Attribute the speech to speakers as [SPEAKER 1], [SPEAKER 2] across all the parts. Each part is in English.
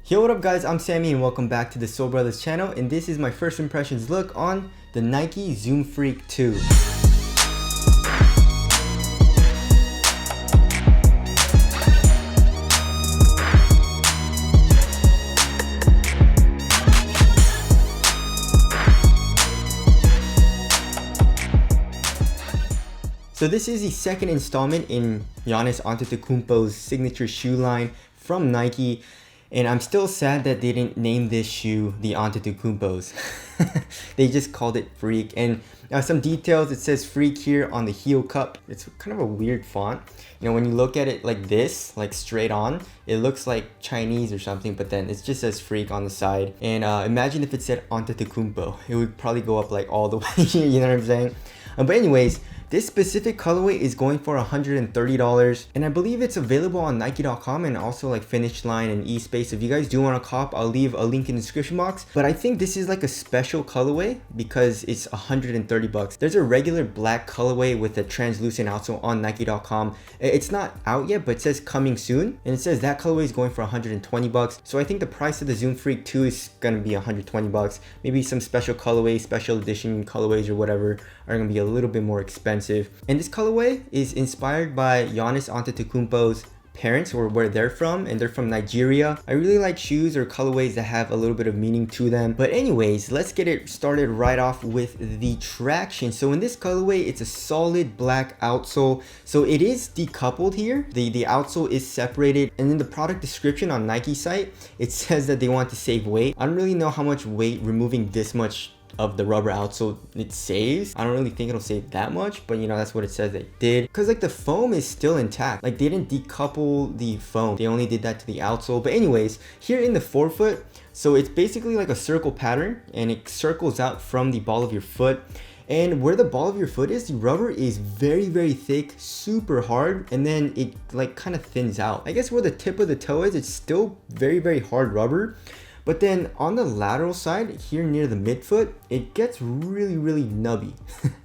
[SPEAKER 1] Yo, what up guys, I'm Sammy and welcome back to the Soul Brothers channel, and this is my first impressions look on the Nike Zoom Freak 2. So this is the second installment in Giannis Antetokounmpo's signature shoe line from Nike. And I'm still sad that they didn't name this shoe the Antetokounmpos. They just called it Freak. And some details, it says Freak here on the heel cup. It's kind of a weird font. You know, when you look at it like this, like straight on, it looks like Chinese or something, but then it just says Freak on the side. And imagine if it said Antetokounmpo. It would probably go up like all the way here, you know what I'm saying? But anyways, this specific colorway is going for $130, and I believe it's available on Nike.com and also like Finish Line and eSpace. If you guys do want to cop, I'll leave a link in the description box. But I think this is like a special colorway because it's $130. There's a regular black colorway with a translucent outsole on Nike.com. It's not out yet, but it says coming soon, and it says that colorway is going for $120. So I think the price of the Zoom Freak 2 is gonna be $120. Maybe some special colorways, special edition colorways or whatever are gonna be a little bit more expensive. And this colorway is inspired by Giannis Antetokounmpo's parents, or where they're from, and they're from Nigeria. I really like shoes or colorways that have a little bit of meaning to them. But anyways, let's get it started right off with the traction. So in this colorway, it's a solid black outsole. So it is decoupled here. The outsole is separated, and in the product description on Nike site, it says that they want to save weight. I don't really know how much weight removing this much of the rubber outsole it saves. I don't really think it'll save that much, but you know, that's what it says they did, because like the foam is still intact. Like they didn't decouple the foam, they only did that to the outsole. But anyways, here in the forefoot, so it's basically like a circle pattern, and it circles out from the ball of your foot. And where the ball of your foot is, the rubber is very thick, super hard, and then it like kind of thins out. I guess where the tip of the toe is, it's still very hard rubber. But then on the lateral side, here near the midfoot, it gets really nubby.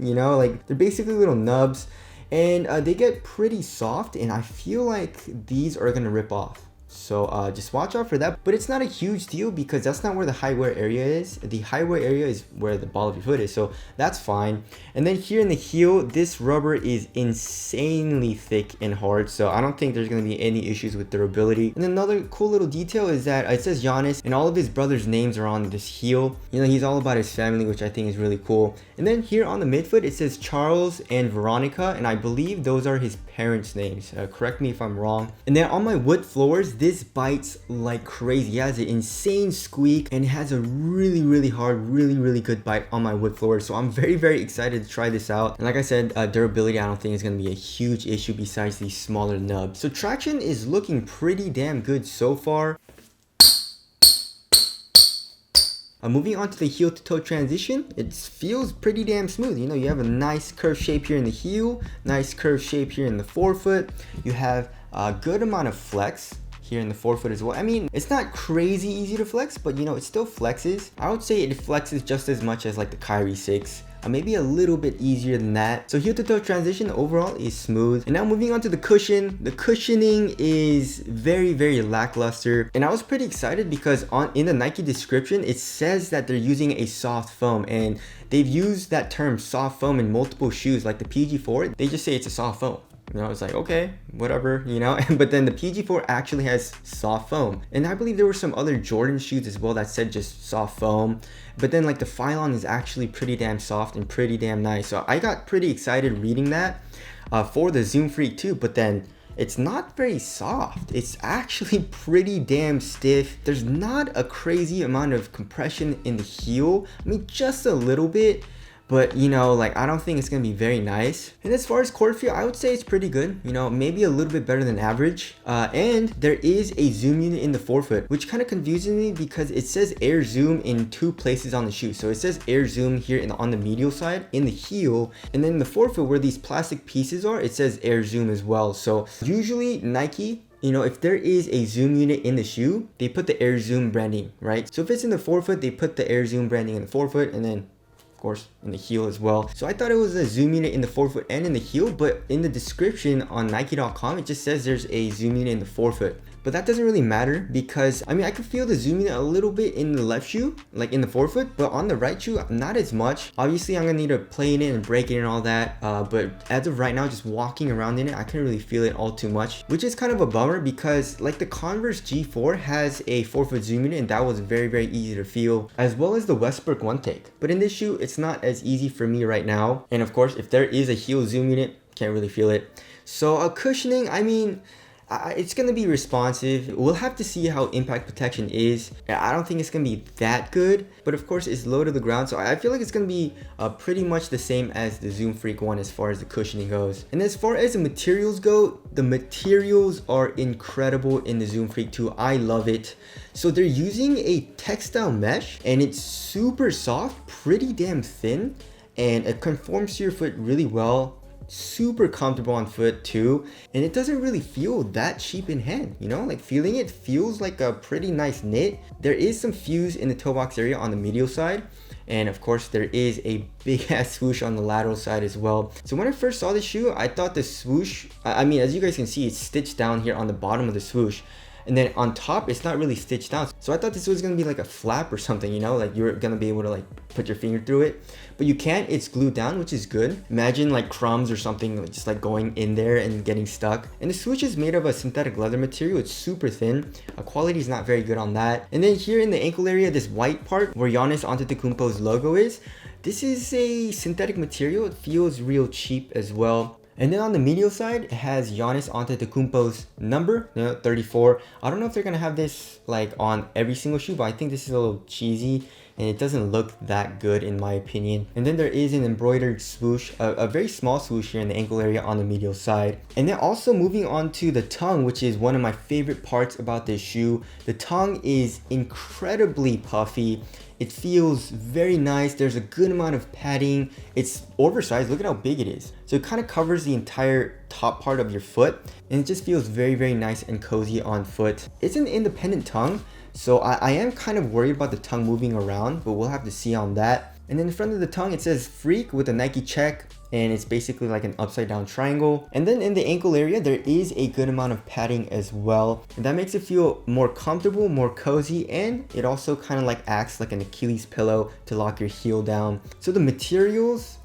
[SPEAKER 1] You know, like they're basically little nubs, and they get pretty soft, and I feel like these are gonna rip off. So just watch out for that. But it's not a huge deal because that's not where the high wear area is. The high wear area is where the ball of your foot is, so that's fine. And then here in the heel, this rubber is insanely thick and hard, so I don't think there's going to be any issues with durability. And another cool little detail is that it says Giannis, and all of his brothers' names are on this heel. You know, he's all about his family, which I think is really cool. And then here on the midfoot, it says Charles and Veronica, and I believe those are his parents' names. Correct me if I'm wrong. And then on my wood floors, this bites like crazy. It has an insane squeak, and it has a really hard, really good bite on my wood floors. So I'm very excited to try this out. And like I said, durability I don't think is going to be a huge issue besides these smaller nubs. So traction is looking pretty damn good so far. Moving on to the heel to toe transition, it feels pretty damn smooth. You know, you have a nice curved shape here in the heel, nice curved shape here in the forefoot. You have a good amount of flex here in the forefoot as well. I mean, it's not crazy easy to flex, but you know, it still flexes. I would say it flexes just as much as like the Kyrie 6. Maybe a little bit easier than that. So heel to toe transition overall is smooth. And now moving on to the cushion. The cushioning is very lackluster. And I was pretty excited because in the Nike description, it says that they're using a soft foam, and they've used that term soft foam in multiple shoes. Like the PG4, they just say it's a soft foam. You know, it's like, okay, whatever, you know. But then the PG4 actually has soft foam. And I believe there were some other Jordan shoes as well that said just soft foam. But then like the Phylon is actually pretty damn soft and pretty damn nice. So I got pretty excited reading that for the Zoom Freak 2. But then it's not very soft. It's actually pretty damn stiff. There's not a crazy amount of compression in the heel. I mean, just a little bit. But you know, like I don't think it's gonna be very nice. And as far as court feel, I would say it's pretty good. You know, maybe a little bit better than average. And there is a zoom unit in the forefoot, which kind of confuses me because it says air zoom in 2 places on the shoe. So it says air zoom here on the medial side in the heel, and then in the forefoot where these plastic pieces are, it says air zoom as well. So usually Nike, you know, if there is a zoom unit in the shoe, they put the air zoom branding, right? So if it's in the forefoot, they put the air zoom branding in the forefoot, and then of course in the heel as well. So I thought it was a zoom unit in the forefoot and in the heel, but in the description on Nike.com, it just says there's a zoom unit in the forefoot. but that doesn't really matter because I mean I could feel the zoom in a little bit in the left shoe, like in the forefoot, but on the right shoe not as much. Obviously I'm gonna need to play in it and break it and all that, but as of right now, just walking around in it, I can't really feel it all too much, which is kind of a bummer because like the Converse G4 has a forefoot zoom in it, and that was very easy to feel, as well as the Westbrook One Take. But in this shoe, it's not as easy for me right now. And of course, if there is a heel zoom in it, can't really feel it. So cushioning, I mean, it's going to be responsive. We'll have to see how impact protection is. I don't think it's going to be that good, but of course it's low to the ground, so I feel like it's going to be pretty much the same as the Zoom Freak one as far as the cushioning goes. And as far as the materials go, the materials are incredible in the Zoom Freak 2. I love it. So they're using a textile mesh, and it's super soft, pretty damn thin, and it conforms to your foot really well. Super comfortable on foot too, and it doesn't really feel that cheap in hand, you know, like feeling it feels like a pretty nice knit. There is some fuse in the toe box area on the medial side, and of course there is a big ass swoosh on the lateral side as well. So when I first saw this shoe, I thought the swoosh, I mean, as you guys can see, it's stitched down here on the bottom of the swoosh, and then on top it's not really stitched down. So I thought this was gonna be like a flap or something, you know, like you're gonna be able to like put your finger through it, but you can't. It's glued down, which is good. Imagine like crumbs or something just like going in there and getting stuck. And the swoosh is made of a synthetic leather material. It's super thin. Quality is not very good on that. And then here in the ankle area, this white part where Giannis Antetokounmpo's logo is, this is a synthetic material. It feels real cheap as well. And then on the medial side, it has Giannis Antetokounmpo's number, 34. I don't know if they're gonna have this like on every single shoe, but I think this is a little cheesy and it doesn't look that good in my opinion. And then there is an embroidered swoosh, a very small swoosh here in the ankle area on the medial side. And then also moving on to the tongue, which is one of my favorite parts about this shoe. The tongue is incredibly puffy. It feels very nice. There's a good amount of padding. It's oversized. Look at how big it is. So it kind of covers the entire top part of your foot, and it just feels very nice and cozy on foot. It's an independent tongue, so I am kind of worried about the tongue moving around, but we'll have to see on that. And then in front of the tongue, it says Freak with a Nike check, and it's basically like an upside down triangle. And then in the ankle area, there is a good amount of padding as well, and that makes it feel more comfortable, more cozy, and it also kind of like acts like an Achilles pillow to lock your heel down. So the materials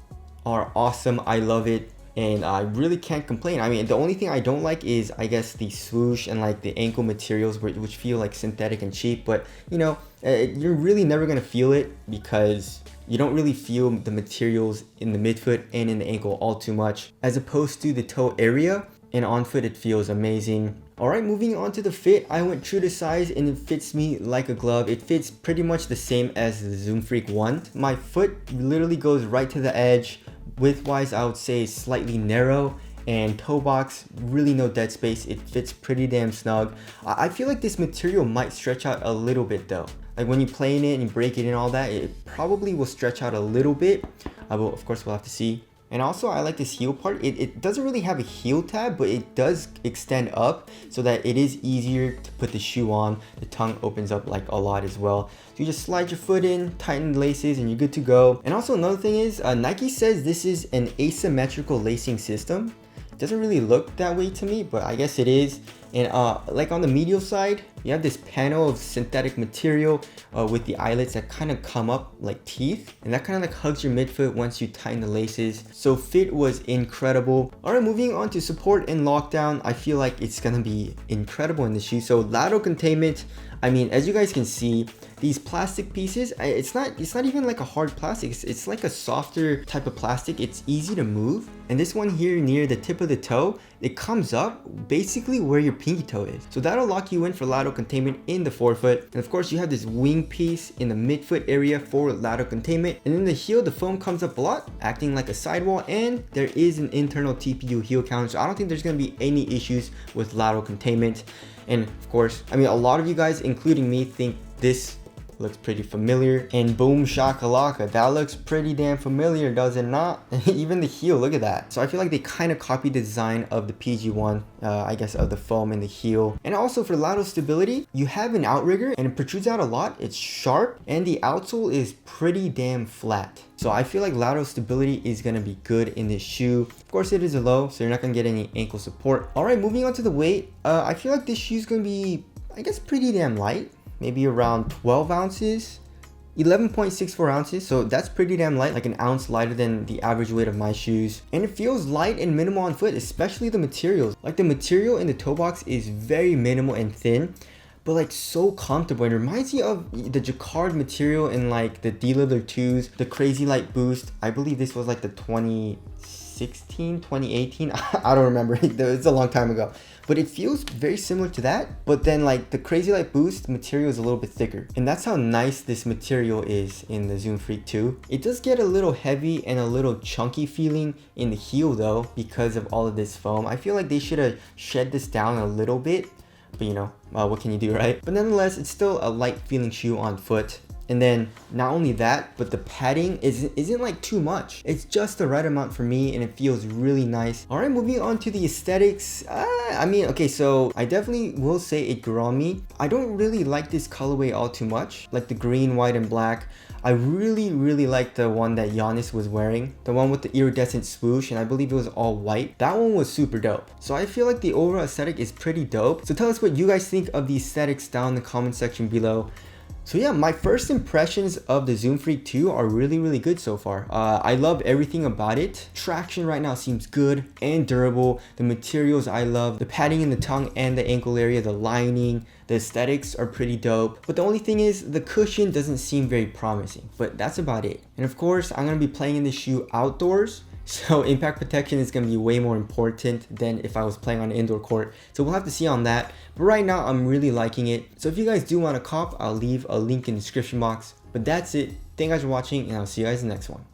[SPEAKER 1] are awesome. I love it, and I really can't complain. I mean, the only thing I don't like is, I guess, the swoosh and like the ankle materials, which feel like synthetic and cheap, but you know, you're really never gonna feel it because you don't really feel the materials in the midfoot and in the ankle all too much, as opposed to the toe area, and on foot it feels amazing. Alright, moving on to the fit, I went true to size and it fits me like a glove. It fits pretty much the same as the Zoom Freak 1. My foot literally goes right to the edge. Width wise, I would say slightly narrow, and toe box, really no dead space. It fits pretty damn snug. I feel like this material might stretch out a little bit though. Like when you play in it and you break it and all that, it probably will stretch out a little bit. Of course, we'll have to see. And also, I like this heel part. It doesn't really have a heel tab, but it does extend up so that it is easier to put the shoe on. The tongue opens up like a lot as well. So you just slide your foot in, tighten the laces, and you're good to go. And also another thing is, Nike says this is an asymmetrical lacing system. It doesn't really look that way to me, but I guess it is. And like on the medial side, you have this panel of synthetic material with the eyelets that kind of come up like teeth, and that kind of like hugs your midfoot once you tighten the laces. So fit was incredible. All right, moving on to support and lockdown. I feel like it's gonna be incredible in the shoe. So lateral containment, I mean, as you guys can see, these plastic pieces, it's not even like a hard plastic. It's like a softer type of plastic. It's easy to move. And this one here near the tip of the toe, it comes up basically where your pinky toe is. So that'll lock you in for lateral containment in the forefoot. And of course, you have this wing piece in the midfoot area for lateral containment. And in the heel, the foam comes up a lot, acting like a sidewall, and there is an internal TPU heel counter. So I don't think there's gonna be any issues with lateral containment. And of course, I mean, a lot of you guys, including me, think this looks pretty familiar. And boom shakalaka, that looks pretty damn familiar, does it not? Even the heel, look at that. So I feel like they kind of copied the design of the PG1, I guess, of the foam and the heel. And also for lateral stability, you have an outrigger and it protrudes out a lot. It's sharp and the outsole is pretty damn flat. So I feel like lateral stability is going to be good in this shoe. Of course it is a low, so you're not going to get any ankle support. All right, moving on to the weight. I feel like this shoe is going to be, I guess, pretty damn light. Maybe around 12 ounces, 11.64 ounces. So that's pretty damn light, like an ounce lighter than the average weight of my shoes. And it feels light and minimal on foot, especially the materials. Like the material in the toe box is very minimal and thin, but like so comfortable. It reminds me of the jacquard material in like the D-Leather 2s, the Crazy Light Boost. I believe this was like the 2016, 2018. I don't remember. It's a long time ago. But it feels very similar to that. But then like the Crazy Light Boost material is a little bit thicker. And that's how nice this material is in the Zoom Freak 2. It does get a little heavy and a little chunky feeling in the heel though, because of all of this foam. I feel like they should have shed this down a little bit. But you know, what can you do, right? But nonetheless, it's still a light feeling shoe on foot. And then not only that, but the padding isn't like too much. It's just the right amount for me and it feels really nice. All right, moving on to the aesthetics. I mean, okay, so I definitely will say it grew on me. I don't really like this colorway all too much, like the green, white, and black. I really like the one that Giannis was wearing, the one with the iridescent swoosh, and I believe it was all white. That one was super dope. So I feel like the overall aesthetic is pretty dope. So tell us what you guys think of the aesthetics down in the comment section below. So yeah, my first impressions of the Zoom Freak 2 are really good so far. I love everything about it. Traction right now seems good and durable. The materials I love. The padding in the tongue and the ankle area, the lining, the aesthetics are pretty dope. But the only thing is the cushion doesn't seem very promising, but that's about it. And of course, I'm going to be playing in this shoe outdoors. So impact protection is going to be way more important than if I was playing on an indoor court. So we'll have to see on that. But right now, I'm really liking it. So if you guys do want to cop, I'll leave a link in the description box. But that's it. Thank you guys for watching, and I'll see you guys in the next one.